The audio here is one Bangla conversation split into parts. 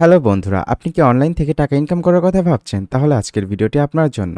হ্যালো বন্ধুরা, আপনি কি অনলাইন থেকে টাকা ইনকাম করার কথা ভাবছেন? তাহলে আজকের ভিডিওটি আপনার জন্য।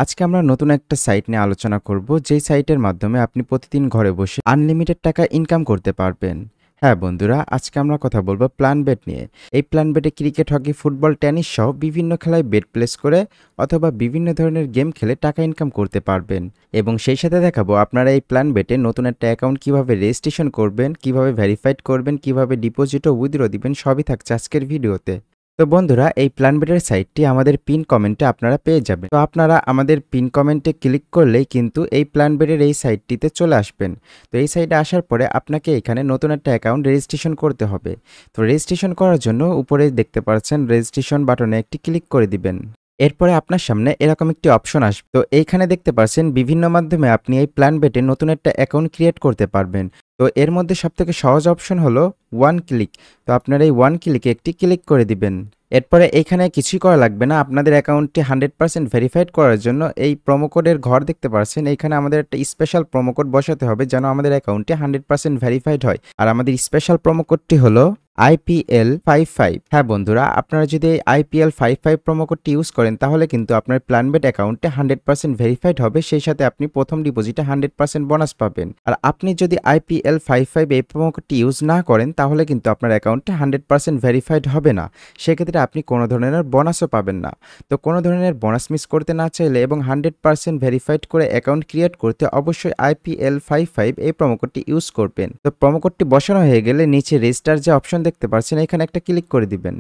আজকে আমরা নতুন একটা সাইট নিয়ে আলোচনা করব, যেই সাইটের মাধ্যমে আপনি প্রতিদিন ঘরে বসে আনলিমিটেড টাকা ইনকাম করতে পারবেন। হ্যাঁ বন্ধুরা, আজকে আমরা কথা বলবো প্ল্যানবেট নিয়ে। এই প্ল্যানবেটে ক্রিকেট, হকি, ফুটবল, টেনিস সহ বিভিন্ন খেলায় বেট প্লেস করে অথবা বিভিন্ন ধরনের গেম খেলে টাকা ইনকাম করতে পারবেন। এবং সেই সাথে দেখাবো আপনারা এই প্ল্যানবেটে নতুন একটা অ্যাকাউন্ট কিভাবে রেজিস্ট্রেশন করবেন, কিভাবে ভেরিফাইড করবেন, কিভাবে ডিপোজিট ও উইথড্র দিবেন, সবই থাকছে আজকের ভিডিওতে। তো বন্ধুরা, এই প্ল্যানবেটের সাইটটি আমাদের পিন কমেন্টে আপনারা পেয়ে যাবেন। তো আপনারা আমাদের পিন কমেন্টে ক্লিক করলেই কিন্তু এই প্ল্যানবেটের এই সাইটটিতে চলে আসবেন। তো এই সাইটে আসার পরে আপনাকে এখানে নতুন একটা অ্যাকাউন্ট রেজিস্ট্রেশন করতে হবে। তো রেজিস্ট্রেশন করার জন্য উপরে দেখতে পাচ্ছেন রেজিস্ট্রেশন বাটনে একটি ক্লিক করে দিবেন। এরপরে আপনার সামনে এরকম একটি অপশন আসবে। তো এইখানে দেখতে পাচ্ছেন বিভিন্ন মাধ্যমে আপনি এই প্ল্যানবেটে নতুন একটা অ্যাকাউন্ট ক্রিয়েট করতে পারবেন। তো এর মধ্যে সবথেকে সহজ অপশন হলো ওয়ান ক্লিক। তো আপনারা এই ওয়ান ক্লিকে একটি ক্লিক করে দিবেন। এরপরে এইখানে কিছুই করা লাগবে না। আপনাদের অ্যাকাউন্টটি 100% ভেরিফাইড করার জন্য এই প্রোমো কোডের ঘর দেখতে পাচ্ছেন, এইখানে আমাদের একটা স্পেশাল প্রোমো কোড বসাতে হবে যেন আমাদের অ্যাকাউন্টটি 100% ভেরিফাইড হয়। আর আমাদের স্পেশাল প্রোমো কোডটি হলো IPL55। হ্যাঁ বন্ধুরা, আপনারা যদি এই IPL55 প্রোমো কোডটি ইউজ করেন তাহলে কিন্তু আপনার প্ল্যানবেট অ্যাকাউন্টে 100% ভেরিফাইড হবে। সেই সাথে আপনি প্রথম ডিপোজিটে 100% বোনাস পাবেন। আর আপনি যদি IPL55 এই প্রোমো কোডটি ইউজ না করেন তাহলে কিন্তু আপনার অ্যাকাউন্টে 100% ভেরিফাইড হবে না। সেক্ষেত্রে আপনি কোনো ধরনের বোনাসও পাবেন না। তো কোনো ধরনের বোনাস মিস করতে না চাইলে এবং 100% ভেরিফাইড করে অ্যাকাউন্ট ক্রিয়েট করতে অবশ্যই IPL55 এই প্রোমো কোডটি ইউজ করবেন। তো প্রোমো কোডটি বসানো হয়ে গেলে নিচে রেজিস্টার যে অপশন দেখতে পাচ্ছেন, এখানে একটা ক্লিক করে দিবেন।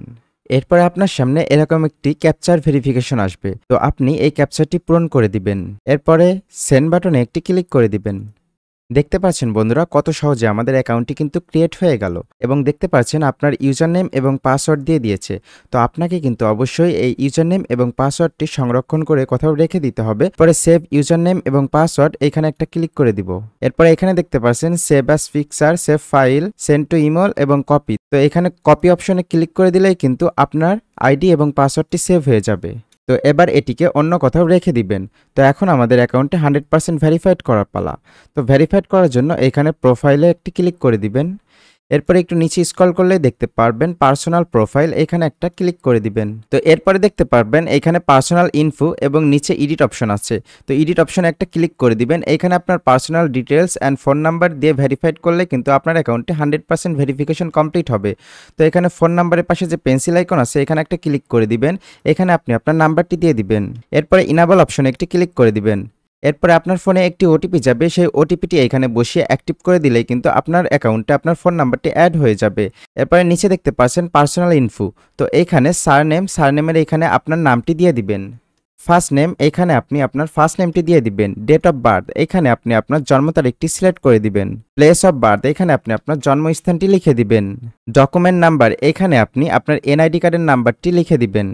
এরপরে আপনার সামনে এরকম একটি ক্যাপচার ভেরিফিকেশন আসবে। তো আপনি এই ক্যাপচারটি পূরণ করে দিবেন। এরপরে সেন্ড বাটনে একটি ক্লিক করে দিবেন। দেখতে পাচ্ছেন বন্ধুরা, কত সহজে আমাদের অ্যাকাউন্টটি কিন্তু ক্রিয়েট হয়ে গেল। এবং দেখতে পাচ্ছেন আপনার ইউজার নেম এবং পাসওয়ার্ড দিয়ে দিয়েছে। তো আপনাকে কিন্তু অবশ্যই এই ইউজার নেম এবং পাসওয়ার্ডটি সংরক্ষণ করে কোথাও রেখে দিতে হবে। পরে সেভ ইউজার নেম এবং পাসওয়ার্ড এখানে একটা ক্লিক করে দিব। এরপরে এখানে দেখতে পাচ্ছেন save as picture, save file, send to email এবং কপি। তো এখানে কপি অপশনে ক্লিক করে দিলেই কিন্তু আপনার আইডি এবং পাসওয়ার্ডটি সেভ হয়ে যাবে। তো এবার এটিকে অন্য কোথাও রেখে দিবেন। তো এখন আমাদের অ্যাকাউন্টে 100% ভেরিফাইড করার পালা। তো ভেরিফাইড করার জন্য এখানে প্রোফাইলে একটি ক্লিক করে দিবেন। এরপরে একটু নিচে স্ক্রল করলে দেখতে পারবেন পার্সোনাল প্রোফাইল, এখানে একটা ক্লিক করে দিবেন। তো এরপরে দেখতে পারবেন এখানে পার্সোনাল ইনফো এবং নিচে এডিট অপশন আছে। তো এডিট অপশনে একটা ক্লিক করে দিবেন। এখানে আপনার personal details and phone number দিয়ে ভেরিফাইড করলে কিন্তু আপনার অ্যাকাউন্টে 100% ভেরিফিকেশন কমপ্লিট হবে। তো এখানে ফোন নাম্বারের পাশে যে পেন্সিল আইকন আছে এখানে একটা ক্লিক করে দিবেন। এখানে আপনি আপনার নাম্বারটি দিয়ে দিবেন। এরপরে ইনাবল অপশনে একটি ক্লিক করে দিবেন। এরপরে আপনার ফোনে একটি ওটিপি যাবে, সেই ওটিপিটি এখানে বসিয়ে অ্যাক্টিভ করে দিলেই কিন্তু আপনার অ্যাকাউন্টে আপনার ফোন নাম্বারটি অ্যাড হয়ে যাবে। এরপরে নিচে দেখতে পাচ্ছেন পার্সোনাল ইনফো। তো এইখানে সারনেমের এখানে আপনার নামটি দিয়ে দিবেন। ফার্স্ট নেম, এখানে আপনি আপনার ফার্স্ট নেমটি দিয়ে দিবেন। ডেট অফ বার্থ, এখানে আপনি আপনার জন্ম তারিখটি সিলেক্ট করে দিবেন। প্লেস অফ বার্থ, এখানে আপনি আপনার জন্মস্থানটি লিখে দিবেন। ডকুমেন্ট নাম্বার, এখানে আপনি আপনার এনআইডি কার্ডের নাম্বারটি লিখে দিবেন।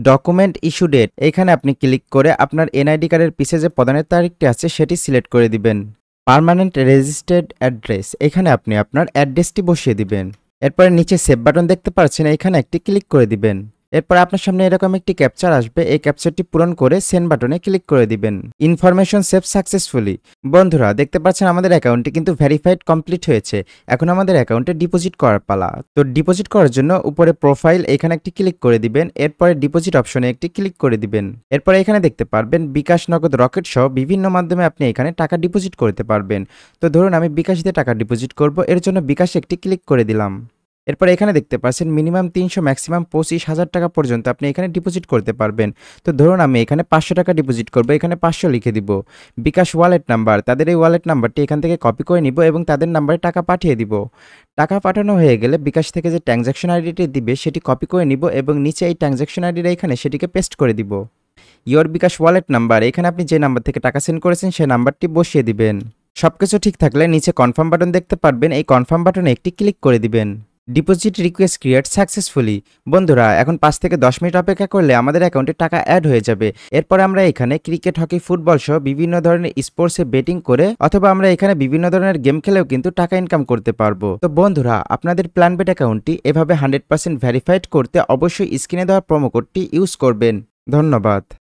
ডকুমেন্ট ইস্যু ডেট, এখানে আপনি ক্লিক করে আপনার এনআইডি কার্ডের পিছে যে প্রদানের তারিখটি আছে সেটি সিলেক্ট করে দিবেন। পার্মানেন্ট রেজিস্টার্ড অ্যাড্রেস, এখানে আপনি আপনার অ্যাড্রেসটি বসিয়ে দিবেন। এরপরে নিচে সেভ বাটন দেখতে পাচ্ছেন, এখানে একটি ক্লিক করে দিবেন। এরপর আপনার সামনে এরকম একটি ক্যাপচার আসবে, এই ক্যাপচারটি পূরণ করে সেন্ড বাটনে ক্লিক করে দিবেন। Information save successfully. বন্ধুরা দেখতে পাচ্ছেন আমাদের অ্যাকাউন্টটি কিন্তু ভেরিফাইড কমপ্লিট হয়েছে। এখন আমাদের অ্যাকাউন্টে ডিপোজিট করার পালা। তো ডিপোজিট করার জন্য উপরে প্রোফাইল এখানে একটি ক্লিক করে দিবেন। এরপরে ডিপোজিট অপশনে একটি ক্লিক করে দিবেন। এরপরে এখানে দেখতে পারবেন বিকাশ, নগদ, রকেট সহ বিভিন্ন মাধ্যমে আপনি এখানে টাকা ডিপোজিট করতে পারবেন। তো ধরুন আমি বিকাশ দিয়ে টাকা ডিপোজিট করব, এর জন্য বিকাশে একটি ক্লিক করে দিলাম। এরপর এখানে দেখতে পাচ্ছেন মিনিমাম 300, ম্যাক্সিমাম 25,000 টাকা পর্যন্ত আপনি এখানে ডিপোজিট করতে পারবেন। তো ধরুন আমি এখানে 500 টাকা ডিপোজিট করব, এখানে 500 লিখে দিব। বিকাশ ওয়ালেট নাম্বার, তাদের এই ওয়ালেট নাম্বারটি এখান থেকে কপি করে নিব এবং তাদের নাম্বারে টাকা পাঠিয়ে দিব। টাকা পাঠানো হয়ে গেলে বিকাশ থেকে যে ট্রানজ্যাকশন আইডিটি দিবে সেটি কপি করে নিব এবং নিচে এই ট্রানজ্যাকশন আইডির এখানে সেটিকে পেস্ট করে দিব। ইয়োর বিকাশ ওয়ালেট নাম্বার, এখানে আপনি যে নাম্বার থেকে টাকা সেন্ড করেছেন সেই নাম্বারটি বসিয়ে দিবেন। সবকিছু ঠিক থাকলে নিচে কনফার্ম বাটন দেখতে পারবেন, এই কনফার্ম বাটনে একটি ক্লিক করে দিবেন। Deposit request create successfully. বন্ধুরা এখন 5 থেকে 10 মিনিট অপেক্ষা করলে আমাদের অ্যাকাউন্টে টাকা অ্যাড হয়ে যাবে। এরপর আমরা এখানে ক্রিকেট, হকি, ফুটবল সহ বিভিন্ন ধরনের স্পোর্টসে বেটিং করে অথবা আমরা এখানে বিভিন্ন ধরনের গেম খেলেও কিন্তু টাকা ইনকাম করতে পারবো। তো বন্ধুরা আপনাদের প্ল্যানবেট অ্যাকাউন্টটি এভাবে 100% ভেরিফাইড করতে অবশ্যই স্ক্রিনে দেওয়া প্রোমো কোডটি ইউজ করবেন। ধন্যবাদ।